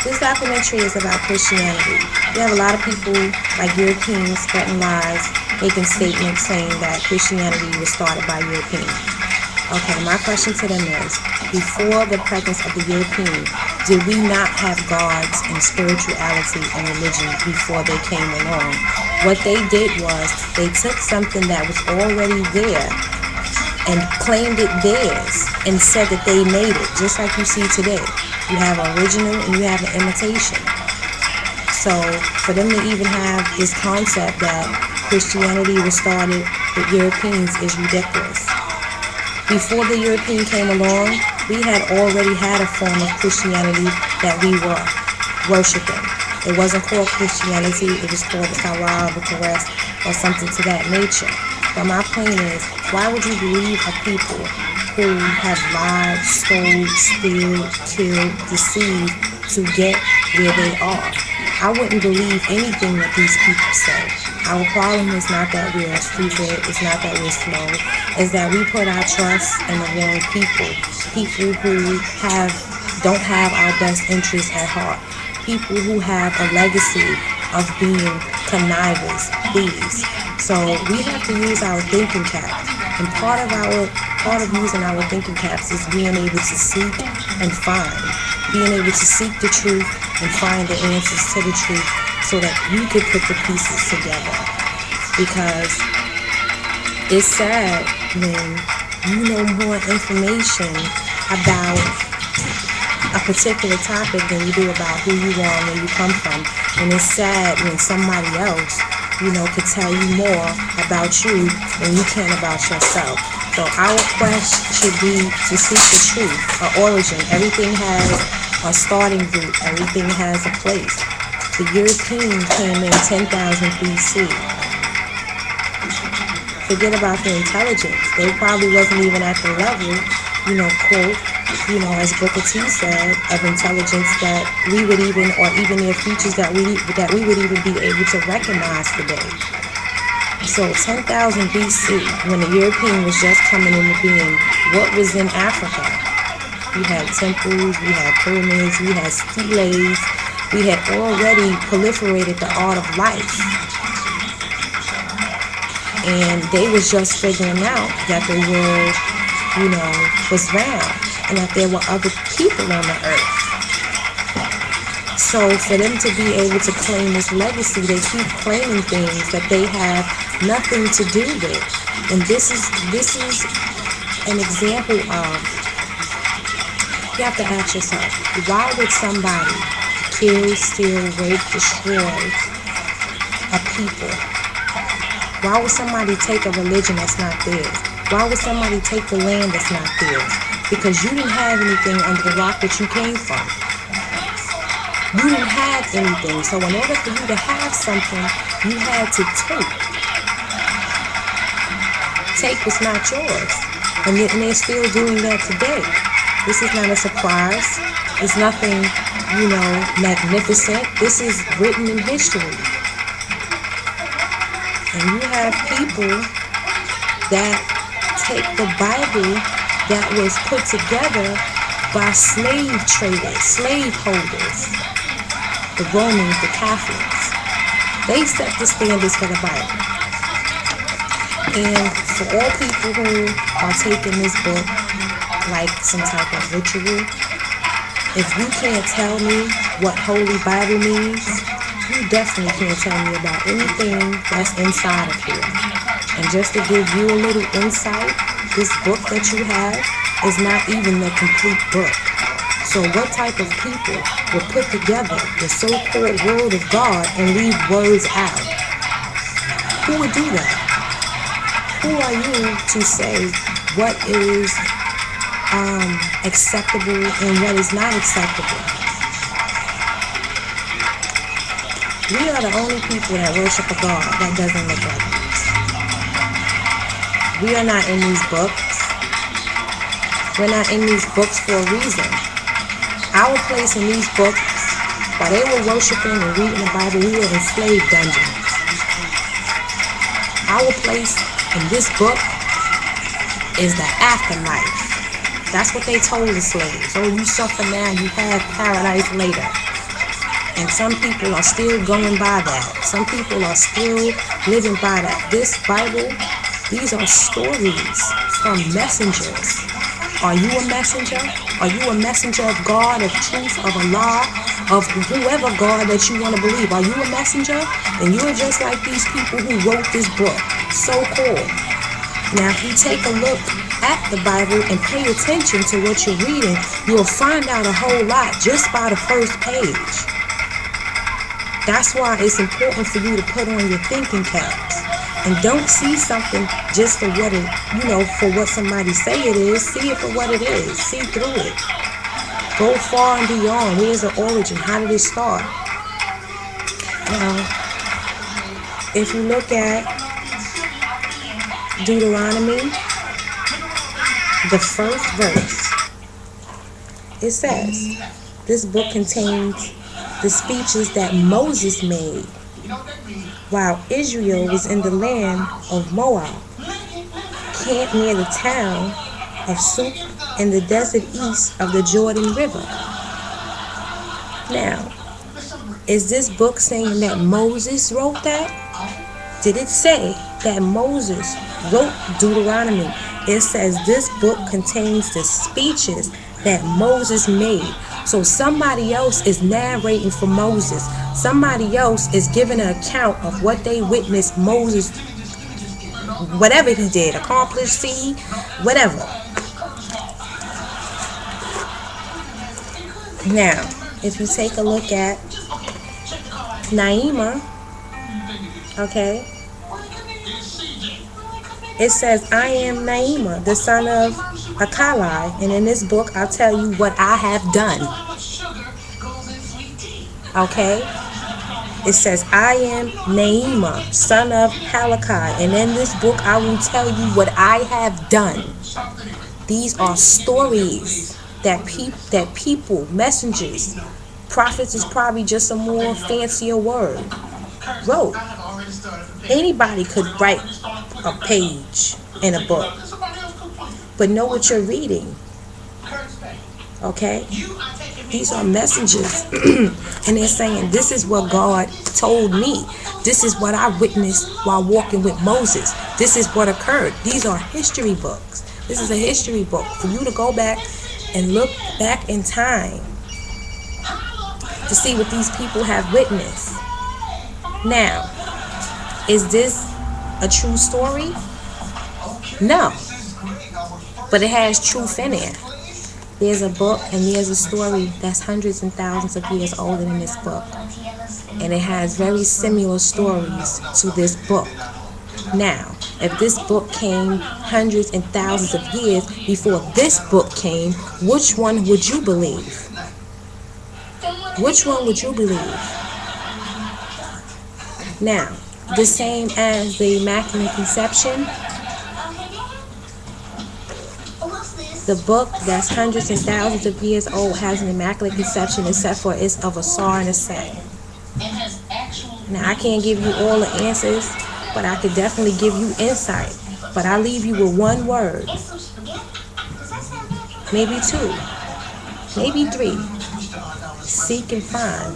This documentary is about Christianity. You have a lot of people, like Europeans, spreading lies, making statements saying that Christianity was started by Europeans. Okay, my question to them is, before the presence of the Europeans, did we not have gods and spirituality and religion before they came along? What they did was, they took something that was already there and claimed it theirs and said that they made it, just like you see today. You have original and you have an imitation. So for them to even have this concept that Christianity was started with Europeans is ridiculous. Before the European came along, we had already had a form of Christianity that we were worshiping. It wasn't called Christianity, it was called the Sarah, Bucharest, or something to that nature. But my point is, why would you believe a people who have lied, stole, steal, killed, deceived to get where they are? I wouldn't believe anything that these people say. Our problem is not that we are stupid, it's not that we're slow, it's that we put our trust in the wrong people. People who don't have our best interests at heart. People who have a legacy of being connivers, thieves. So we have to use our thinking caps. And part of using our thinking caps is being able to seek and find. Being able to seek the truth and find the answers to the truth so that you could put the pieces together. Because it's sad when you know more information about a particular topic than you do about who you are and where you come from. And it's sad when somebody else, could tell you more about you than you can about yourself. So our quest should be to seek the truth, an origin. Everything has a starting root. Everything has a place. The Europeans came in 10,000 BC. Forget about the intelligence. They probably wasn't even at the level, quote, as Booker T said, of intelligence that we would even, or even their features that we would even be able to recognize today. So 10,000 BC, when the European was just coming into being, what was in Africa? We had temples, we had pyramids, we had steles, we had already proliferated the art of life. And they was just figuring out that the world, was round and that there were other people on the earth. So for them to be able to claim this legacy, they keep claiming things that they have nothing to do with. And this is an example of, you have to ask yourself, why would somebody kill, steal, rape, destroy a people? Why would somebody take a religion that's not theirs? Why would somebody take the land that's not theirs? Because you didn't have anything under the rock that you came from. You didn't have anything. So in order for you to have something, you had to take. Take was not yours. And they're still doing that today. This is not a surprise. It's nothing, magnificent. This is written in history. And you have people that take the Bible that was put together by slave traders, slave holders, the Romans, the Catholics. They set the standards for the Bible. And for all people who are taking this book like some type of ritual, if you can't tell me what Holy Bible means, you definitely can't tell me about anything that's inside of here. And just to give you a little insight, this book that you have is not even the complete book. So what type of people will put together the so-called Word of God and leave words out? Who would do that? Who are you to say what is acceptable and what is not acceptable? We are the only people that worship a God that doesn't look like us. We are not in these books. We're not in these books for a reason. Our place in these books, while they were worshiping and reading the Bible, we were in slave dungeons. Our place in this book is the afterlife. That's what they told the slaves. Oh, you suffer now, you have paradise later. And some people are still going by that. Some people are still living by that. This Bible, these are stories from messengers. Are you a messenger? Are you a messenger of God, of truth, of Allah, of whoever God that you want to believe? Are you a messenger? And you're just like these people who wrote this book. So cool. Now, if you take a look at the Bible and pay attention to what you're reading, you'll find out a whole lot just by the first page. That's why it's important for you to put on your thinking caps. And don't see something just for what it, for what somebody say it is. See it for what it is. See through it. Go far and beyond. Where's the origin? How did it start? Now, if you look at Deuteronomy, the first verse, it says, this book contains the speeches that Moses made while Israel was in the land of Moab, camped near the town of Suk in the desert east of the Jordan River. Now, is this book saying that Moses wrote that? Did it say that Moses wrote Deuteronomy? It says this book contains the speeches that Moses made. So somebody else is narrating for Moses. Somebody else is giving an account of what they witnessed Moses, whatever he did, accomplish, see, whatever. Now, if you take a look at Naima, okay, it says, I am Naima, the son of Akalai, and in this book I'll tell you what I have done. Okay? It says, I am Naima, son of Halakai, and in this book I will tell you what I have done. These are stories that people, messengers, prophets is probably just a more fancier word, wrote. Anybody could write a page in a book, but know what you're reading. Okay? These are messengers, and they're saying, this is what God told me. This is what I witnessed while walking with Moses. This is what occurred. These are history books. This is a history book for you to go back and look back in time to see what these people have witnessed. Now, is this a true story? No. But it has truth in it. There's a book and there's a story that's hundreds and thousands of years older than this book. And it has very similar stories to this book. Now, if this book came hundreds and thousands of years before this book came, which one would you believe? Which one would you believe? Now, the same as the Immaculate Conception, the book that's hundreds and thousands of years old has an Immaculate Conception, except for it's of a Sar and a Set. Now, I can't give you all the answers, but I could definitely give you insight. But I'll leave you with one word. Maybe two. Maybe three. Seek and find.